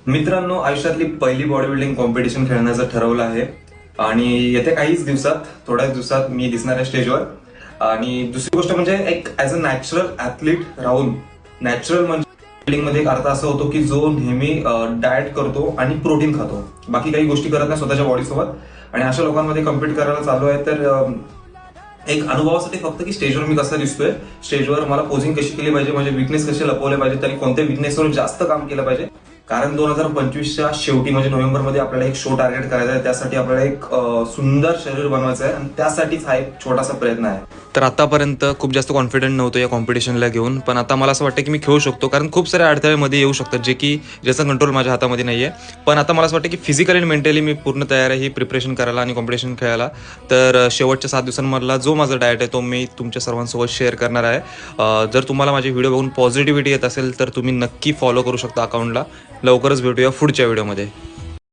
मित्रांनो, आयुष्यातली पहिली बॉडी बिल्डिंग कॉम्पिटिशन खेळण्याचं ठरवलं आहे आणि येत्या काहीच दिवसात, थोड्याच दिवसात मी दिसणार आहे स्टेजवर. आणि दुसरी गोष्ट म्हणजे एक ऍज अ नॅचरल ऍथलीट राहून, नॅचरल म्हणजे बिल्डिंग मध्ये एक अर्थ असा होतो की जो नेहमी डाएट करतो आणि प्रोटीन खातो, बाकी काही गोष्टी करत नाही स्वतःच्या बॉडीसोबत. आणि अशा लोकांमध्ये कम्पीट करायला चालू आहे. तर एक अनुभवासाठी फक्त की स्टेजवर मी कसा दिसतोय, स्टेजवर मला पोझिंग कशी केली पाहिजे, माझे विकनेस कसे लपवले पाहिजे, तरी कोणत्या विकनेसवर जास्त काम केलं पाहिजे. कारण 2025च्या शेवटी म्हणजे नोव्हेंबरमध्ये आपल्याला एक शो टार्गेट करायचा आहे. त्यासाठी आपल्याला एक सुंदर शरीर बनवायचं आहे आणि त्यासाठीच हा एक छोटासा प्रयत्न आहे. तर आतापर्यंत खूप जास्त कॉन्फिडंट नव्हतो या कॉम्पिटिशनला घेऊन, पण आता मला असं वाटतं की मी खेळू शकतो. कारण खूप सारे अडथळे मध्ये येऊ शकतात ज्याचा कंट्रोल माझ्या हातामध्ये नाहीये. पण आता मला असं वाटतं की फिजिकली आणि मेंटली मी पूर्ण तयार आहे ही प्रिपरेशन करायला आणि कॉम्पिटिशन खेळायला. तर शेवटच्या 7 दिवसांमधला जो माझा डाएट आहे तो मी तुमच्या सर्वांसोबत शेअर करणार आहे. जर तुम्हाला माझे व्हिडिओ बघून पॉझिटिव्हिटी येत असेल तर तुम्ही नक्की फॉलो करू शकता अकाउंटला. लवकरच भेटूया पुढच्या व्हिडिओमध्ये.